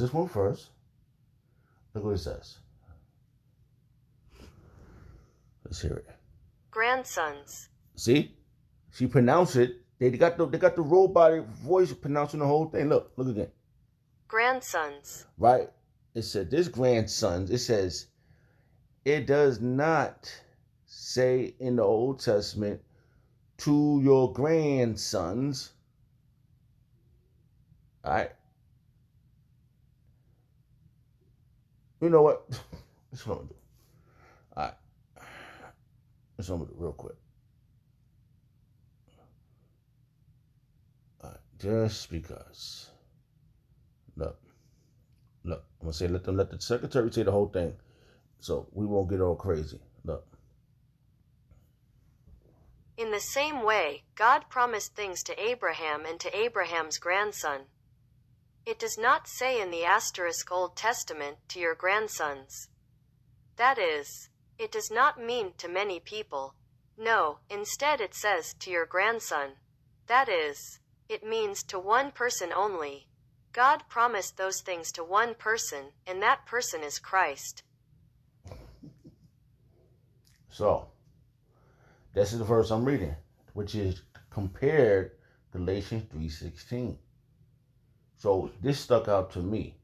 This one first. Look what it says. Let's hear it. Grandsons. See? She pronounced it. They got the robotic voice pronouncing the whole thing. Look again. Grandsons. Right? It said this grandsons. It says it does not say in the Old Testament to your grandsons. All right. You know what? This is what I'm gonna do. All right. This is what I'm gonna do real quick. All right. Just because. Look. I'm gonna say let the secretary say the whole thing, so we won't get all crazy. Look. In the same way, God promised things to Abraham and to Abraham's grandson. It does not say in the * Old Testament to your grandsons. That is, it does not mean to many people. No, instead it says to your grandson. That is, it means to one person only. God promised those things to one person, and that person is Christ. So, this is the verse I'm reading, which is compared Galatians 3:16. So this stuck out to me.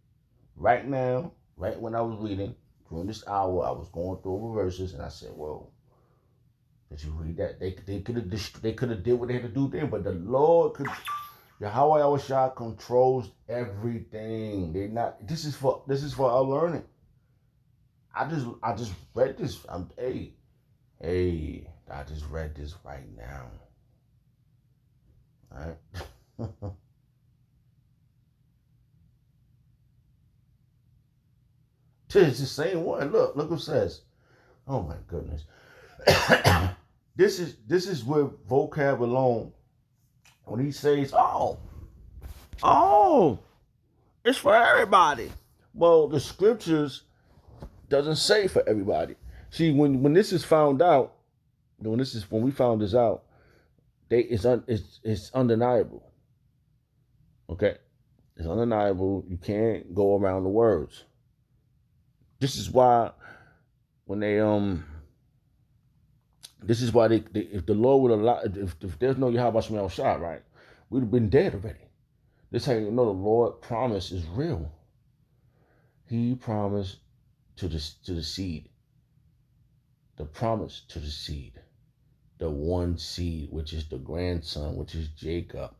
Right now, right when I was reading, during this hour, I was going through over verses, and I said, "Well, did you read that? They could have did what they had to do then, but the Lord could." Yahweh Yahushua controls everything. They not. This is for our learning. I just read this. I just read this right now. All right. It's the same one. Look what it says. Oh my goodness. This is where vocab alone. When he says, oh, it's for everybody. Well, the scriptures doesn't say for everybody. See, when this is found out, when we found this out, it's undeniable. Okay, it's undeniable. You can't go around the words. This is why when this is why they if the Lord would allow, if there's no Yahweh Shemel Shah, right, we'd have been dead already. This how you know the Lord promise is real. He promised to the seed. The promise to the seed. The one seed, which is the grandson, which is Jacob.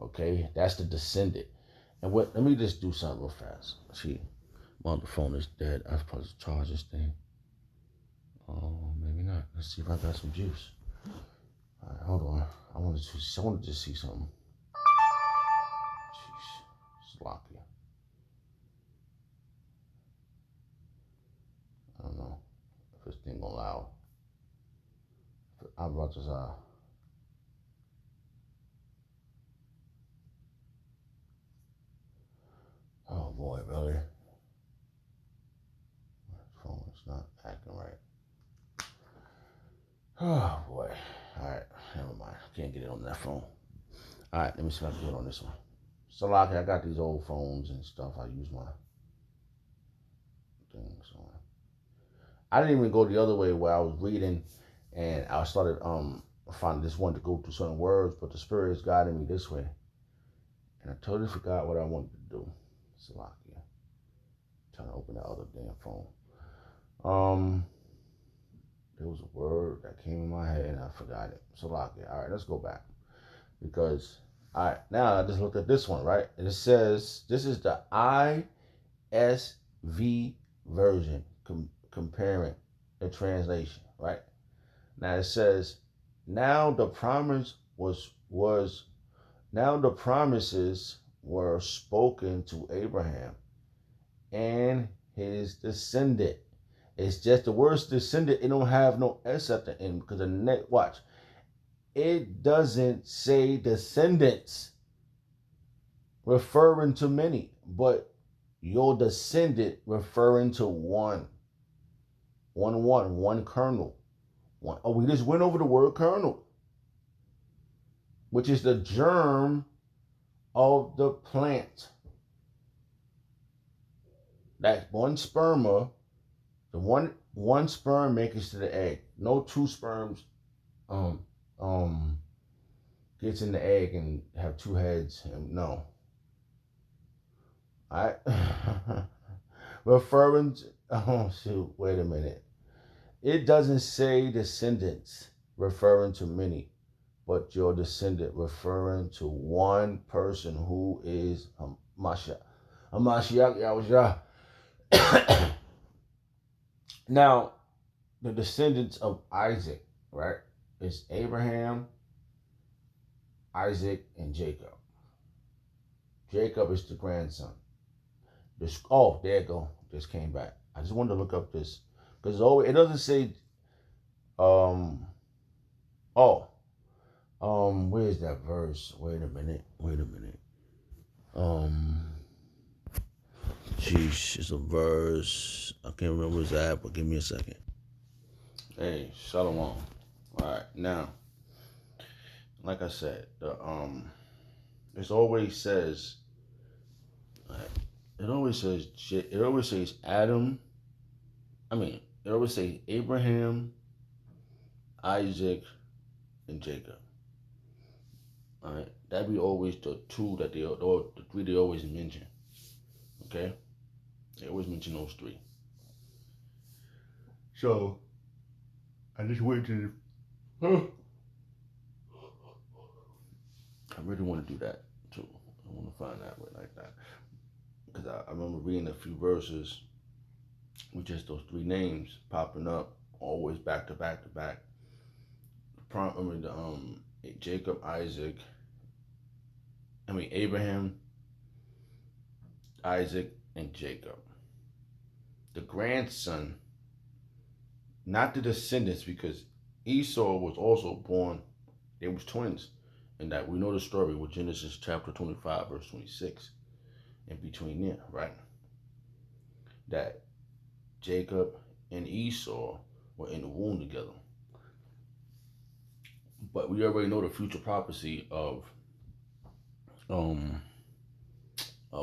Okay, that's the descendant. And let me just do something real fast. See, my other phone is dead. I'm supposed to charge this thing. Oh, maybe not. Let's see if I got some juice. All right, hold on. I wanted to see something. Jeez, sloppy. I don't know if this thing gonna allow. I brought this out. Oh boy, really? My phone is not acting right. Oh boy. Alright, never mind. I can't get it on that phone. Alright, let me see if I can do it on this one. So like I got these old phones and stuff. I use my things on. I didn't even go the other way where I was reading and I started finding this one to go through certain words, but the spirit is guiding me this way. And I totally forgot what I wanted to do. Salakia. Trying to open that other damn phone. There was a word that came in my head and I forgot it. Salakia. All right, let's go back. Because, all right, now I just looked at this one, right? And it says, this is the ISV version, comparing the translation, right? Now it says, now the promises were spoken to Abraham and his descendant. It's just the word descendant, it don't have no S at the end because the next, watch, it doesn't say descendants referring to many, but your descendant referring to one kernel. We just went over the word kernel, which is the germ of the plant. That one sperma, the one sperm makes it to the egg. No two sperms um um gets in the egg and have two heads. And no. I referring to, oh shoot, wait a minute. It doesn't say descendants referring to many, but your descendant referring to one person who is Hamashiach. Hamashiach Yahushua. Now, the descendants of Isaac, right, is Abraham, Isaac, and Jacob. Jacob is the grandson. Oh, there you go. Just came back. I just wanted to look up this because it doesn't say. Um. Oh. Where's that verse? Wait a minute. Sheesh, it's a verse. I can't remember where's that, but give me a second. Hey, Shalom. All right, now, like I said, it always says. It always says Adam. It always says Abraham, Isaac, and Jacob. All right, that be always the two that or the three they always mention. Okay, they always mention those three. So I just went to. I really want to do that too. I want to find that way like that because I remember reading a few verses with just those three names popping up always back to back to back. Jacob, Abraham, Isaac, and Jacob. The grandson, not the descendants, because Esau was also born, they was twins. And that we know the story with Genesis chapter 25, verse 26. In between there, right? That Jacob and Esau were in the womb together. But we already know the future prophecy of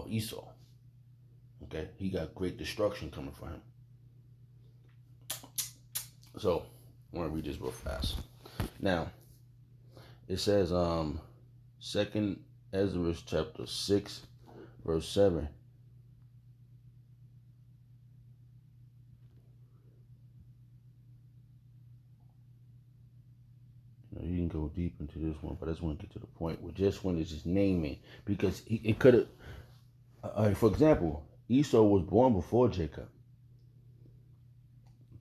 Esau. Okay, he got great destruction coming for him. So I want to read this real fast. Now it says 2nd Ezra chapter 6 verse 7. You can go deep into this one, but I just want to get to the point where just when it's just naming, because it could have, for example, Esau was born before Jacob.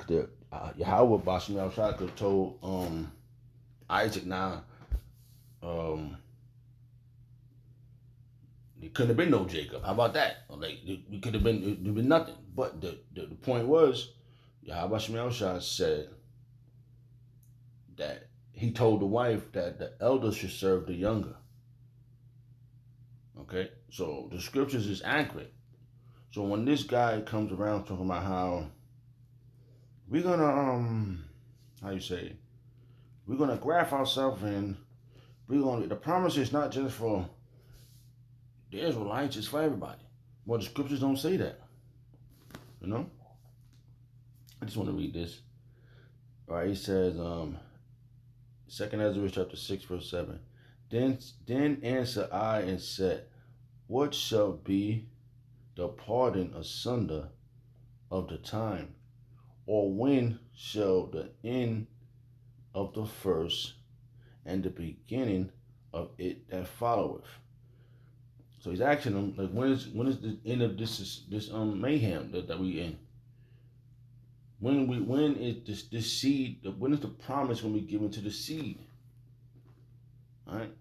Yahweh Bashim al-Shaka told Isaac, now there couldn't have been no Jacob. How about that? Like it could have been nothing. But the point was, Yahweh Bashim al-Shaka said that he told the wife that the elder should serve the younger. Okay, so the scriptures is accurate. So when this guy comes around talking about how we're gonna we're gonna graft ourselves in, the promise is not just for the Israelites, it's for everybody. Well, the scriptures don't say that. You know? I just want to read this. All right, he says, 2nd Ezra chapter 6, verse 7. Then answered I and said, what shall be the parting asunder of the time? Or when shall the end of the first and the beginning of it that followeth? So he's asking them, like, when is the end of this mayhem that we in? When is this seed? When is the promise going to be given to the seed? All right.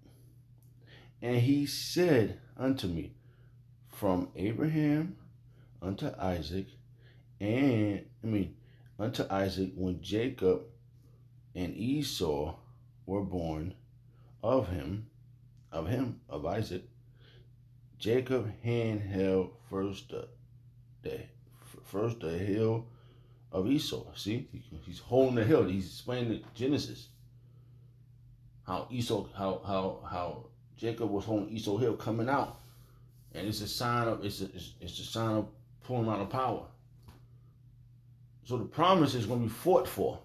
And he said unto me, from Abraham unto Isaac, unto Isaac, when Jacob and Esau were born of Isaac, Jacob hand held first the hill of Esau. See, he's holding the hill. He's explaining Genesis. How Jacob was holding Esau hill coming out, and it's a sign of pull him out of power. So the promise is going to be fought for.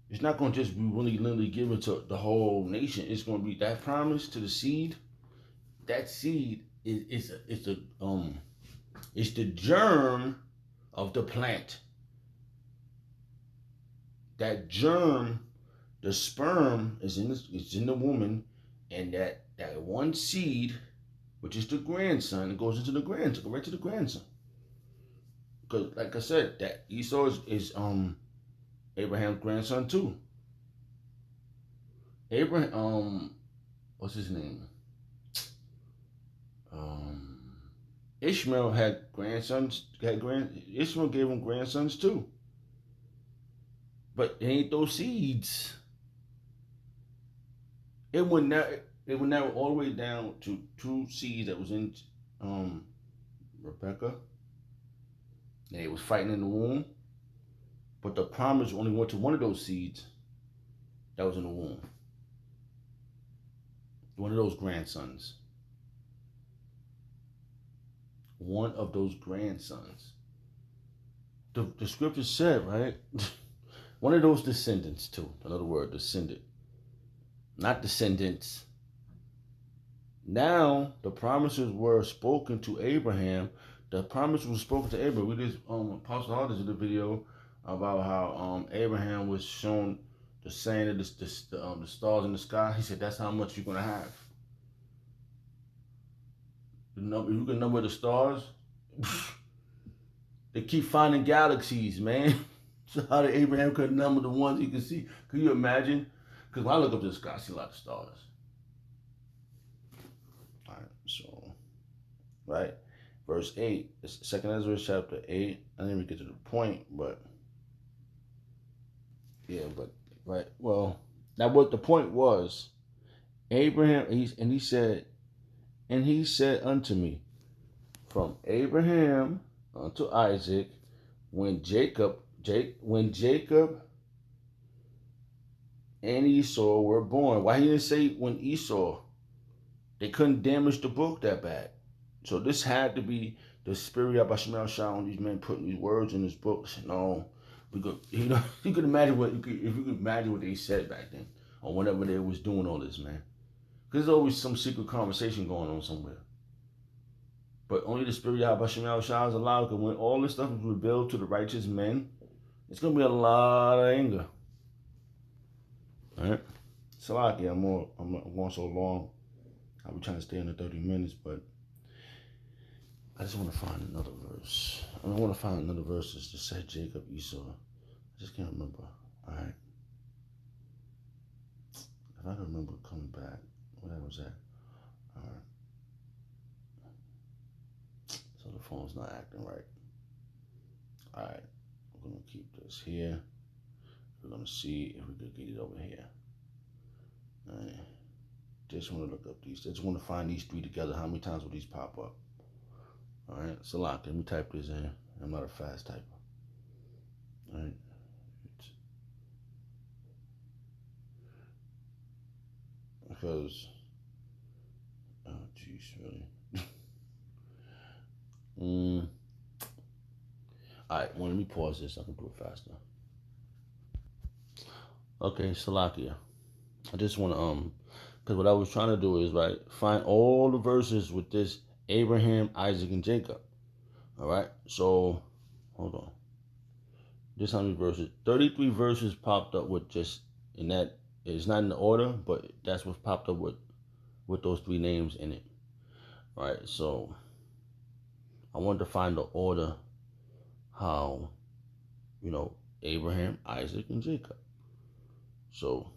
It's not going to just be willy-nilly given to the whole nation. It's going to be that promise to the seed. That seed is the germ of the plant. That germ, the sperm is in the woman, and that one seed, which is the grandson, it goes into the grandson, right to the grandson. Because, like I said, that Esau is Abraham's grandson too. Abraham, what's his name? Ishmael had grandsons. Ishmael gave him grandsons too. But it ain't those seeds. It went now all the way down to 2 seeds that was in Rebecca. They was fighting in the womb. But the promise only went to one of those seeds that was in the womb. One of those grandsons. One of those grandsons. The scripture said, right? One of those descendants too. Another word, descendant. Not descendants. Now, the promises were spoken to Abraham. The promise was spoken to Abraham. We just, Apostle Hall did a video about how Abraham was shown the saying of the stars in the sky. He said, that's how much you're going to have. If you can number the stars, they keep finding galaxies, man. So how did Abraham could number the ones he could see? Can you imagine? Because when I look up to the sky, I see a lot of stars. All right, so, right, verse 8, it's 2 Ezra chapter 8. I didn't even get to the point, but, yeah, but, right, well, that what the point was. Abraham, he said unto me, from Abraham unto Isaac, when Jacob and Esau were born. Why he didn't say when Esau? They couldn't damage the book that bad. So this had to be the spirit of Bashmel Shah on these men putting these words in his books. No, because you could imagine if you could imagine what they said back then, or whenever they was doing all this, man. Because there's always some secret conversation going on somewhere. But only the spirit of Bashmel Shah is allowed. Because when all this stuff is revealed to the righteous men, it's gonna be a lot of anger. All right, Salaki, I'm going so long. I'll be trying to stay under 30 minutes, but I just want to find another verse. I want to find another verse that said Jacob, Esau. I just can't remember. All right. If I can remember coming back, where was that? All right. So the phone's not acting right. All right. We're going to keep this here. We're going to see if we can get it over here. All right. Just want to look up these. Just want to find these 3 together. How many times will these pop up? All right. Salak, let me type this in. I'm not a fast typer. All right. Because, oh, jeez, really? All right. Well, let me pause this. I can do it faster. Okay, Salakia. I just want to, because what I was trying to do is, right, find all the verses with this Abraham, Isaac, and Jacob. All right, so, hold on. Just how many verses? 33 verses popped up with just, in that, it's not in the order, but that's what popped up with those 3 names in it. All right, so, I wanted to find the order how, Abraham, Isaac, and Jacob. So,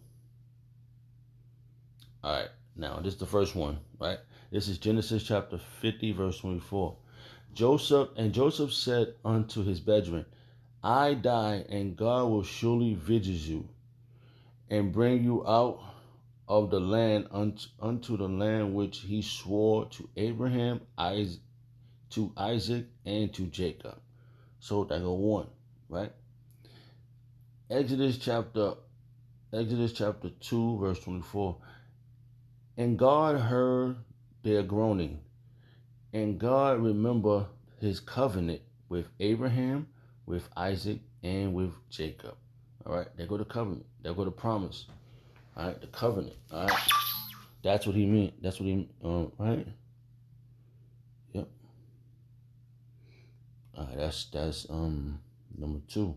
all right, now this is the first one, right? This is Genesis chapter 50, verse 24. Joseph said unto his brethren, I die, and God will surely visit you, and bring you out of the land unto the land which he swore to Abraham, to Isaac, and to Jacob. So that go 1, right? Exodus chapter 2, verse 24. And God heard their groaning, and God remembered his covenant with Abraham, with Isaac, and with Jacob. All right, there go the covenant. There go the promise. All right, the covenant. All right, that's what he meant. That's what he right. Yep. All right, that's number 2.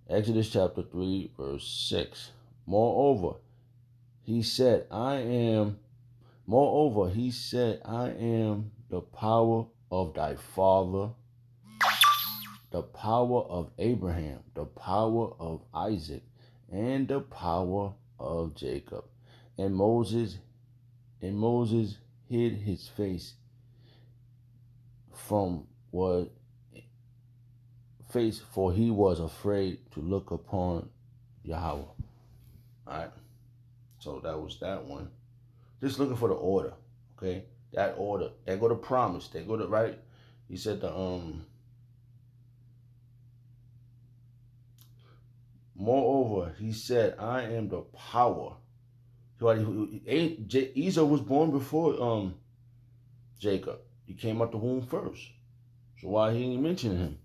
Exodus chapter 3, verse 6. Moreover, he said, I am the power of thy father, the power of Abraham, the power of Isaac, and the power of Jacob. And Moses hid his face for he was afraid to look upon Yahweh. Alright. So that was that one. Just looking for the order. Okay? That order. There go the promise. There go the right. He said moreover, he said, I am the power. Esau was born before Jacob. He came out the womb first. So why he didn't mention him?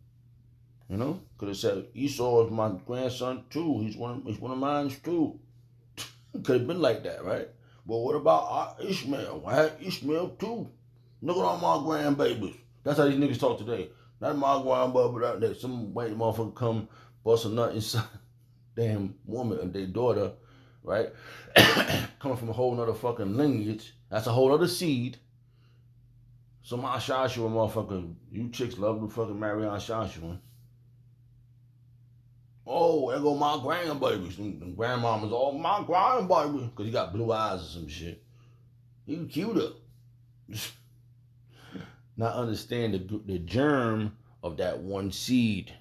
You know? Could have said Esau is my grandson too. He's one of mine too. Could have been like that, right? But what about Ishmael? I had Ishmael too. Look at all my grandbabies. That's how these niggas talk today. Not my grandbaby out there. Some white motherfucker come bust a nut inside damn woman and their daughter, right? Coming from a whole nother fucking lineage. That's a whole other seed. Some Shashua motherfucker. You chicks love to fucking marry on Shashua. Oh, there go my grandbabies. And grandmama's all my grandbaby. Because he got blue eyes or some shit. He cuter. Not understand the germ of that one seed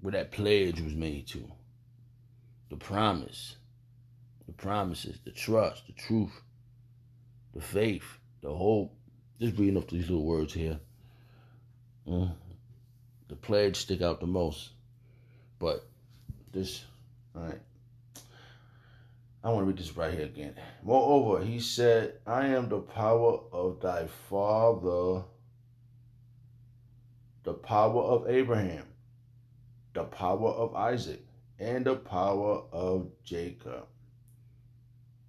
where that pledge was made to. The promise. The promises. The trust. The truth. The faith. The hope. Just reading up these little words here. The pledge stick out the most. But this, all right. I want to read this right here again. Moreover, he said, I am the power of thy father, the power of Abraham, the power of Isaac, and the power of Jacob.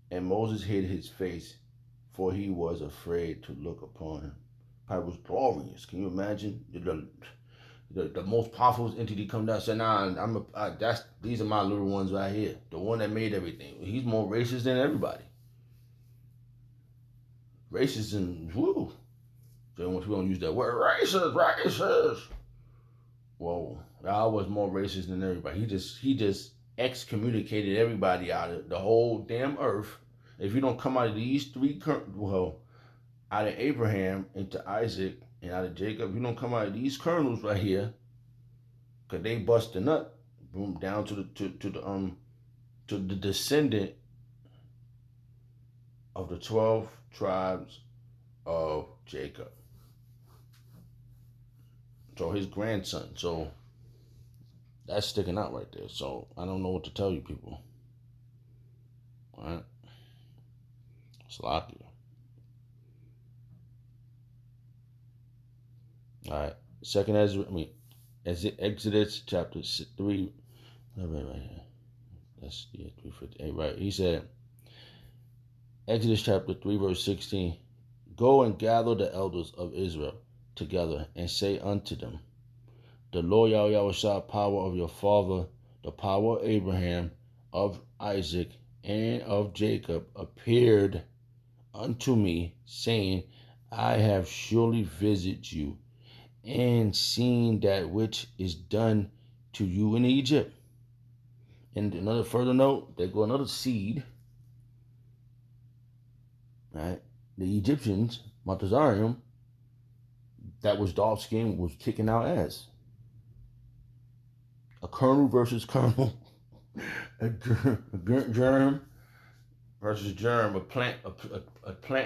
And Moses hid his face, for he was afraid to look upon him. It was glorious. Can you imagine? The most powerful entity come down and say, nah, these are my little ones right here. The one that made everything. He's more racist than everybody. Racist and woo. So we don't use that word, racist. Whoa, I was more racist than everybody. He just excommunicated everybody out of the whole damn earth. If you don't come out of these three, out of Abraham into Isaac and out of Jacob, you don't come out of these kernels right here, cause they bust the nut, boom, down to the descendant of the 12 tribes of Jacob. So his grandson. So that's sticking out right there. So I don't know what to tell you people. All right, Slovakia. All right. Exodus chapter 3. Right here. That's 358. Right. He said, Exodus chapter 3, verse 16. Go and gather the elders of Israel together and say unto them, the Lord Yahweh, power of your father, the power of Abraham, of Isaac, and of Jacob, appeared unto me, saying, I have surely visited you and seen that which is done to you in Egypt. And another further note, there go another seed. Right? The Egyptians, Montezarium, that was dark skin, was kicking our ass. A kernel versus kernel. a germ versus germ. A plant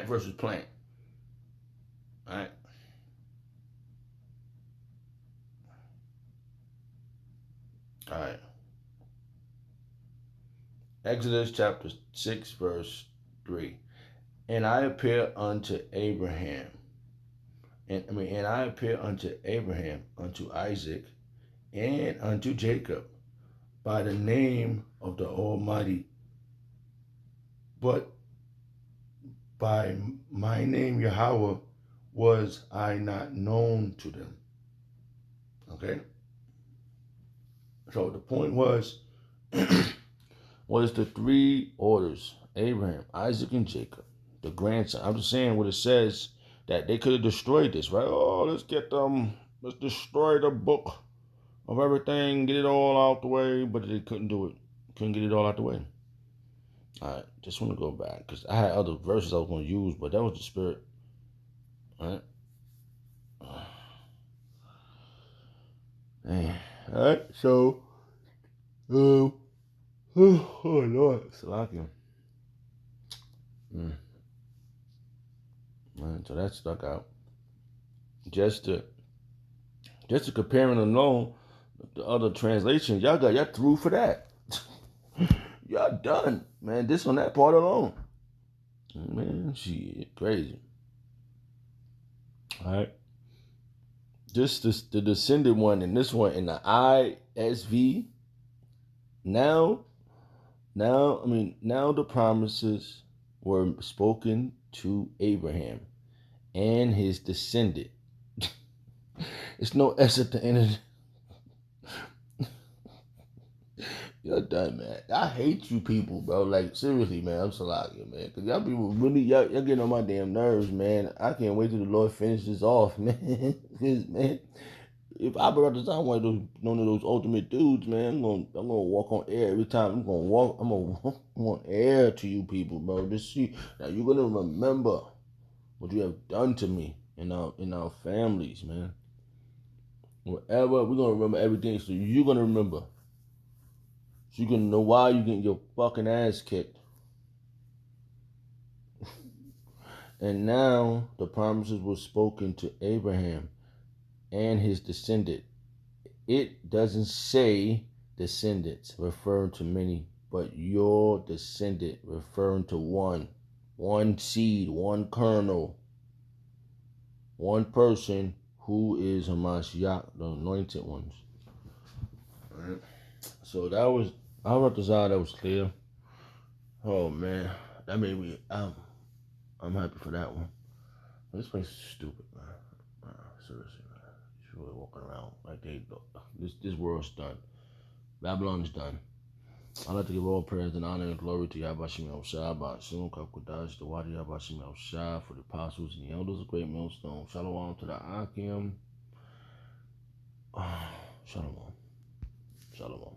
versus plant. All right? All right. Exodus chapter 6, verse 3. And I appeared unto Abraham And I appear unto Abraham, unto Isaac, and unto Jacob by the name of the Almighty, but by my name Yahweh was I not known to them. Okay? So the point was the three orders: Abraham, Isaac, and Jacob, the grandson. I'm just saying what it says, that they could have destroyed this, right? Oh, let's destroy the book of everything, get it all out the way, but they couldn't do it. Couldn't get it all out the way. All right, just want to go back because I had other verses I was going to use, but that was the spirit. All right. Man. All right, so, oh Lord, Salakia. Man, so that stuck out. Just to comparing alone the other translations, y'all through for that. Y'all done, man. This on that part alone, man. Shit, crazy. All right. Just the descended one and this one in the ISV. Now the promises were spoken to Abraham and his descendant. It's no S at the end of it. You're done, man. I hate you people, bro. Like, seriously, man. I'm Salakia, man. Because y'all people really, y'all getting on my damn nerves, man. I can't wait till the Lord finishes off, man. Because, man, if I brought this on one of those ultimate dudes, man, I'm gonna walk on air every time. I'm gonna walk on air to you people, bro. Just see. Now, you're gonna remember what you have done to me in our families, man. Whatever, we're gonna remember everything. So you're gonna remember. So you're gonna know why you're getting your fucking ass kicked. And now the promises were spoken to Abraham and his descendant. It doesn't say descendants, referring to many, but your descendant, referring to one seed, one kernel, one person who is Hamashiach, the anointed ones. All right. So that was, I wrote this out, that was clear. Oh man, that made me, I'm happy for that one. This place is stupid, man. Seriously, man. It's really walking around like this world's done. Babylon is done. I'd like to give all praise and honor and glory to Yahweh Shem Shah, Ba'ashim, Kakudash, the Wadi Yahweh Shem Shah, for the apostles and the elders of Great Millstone. Shalom to the Akim. Shalom. Shalom.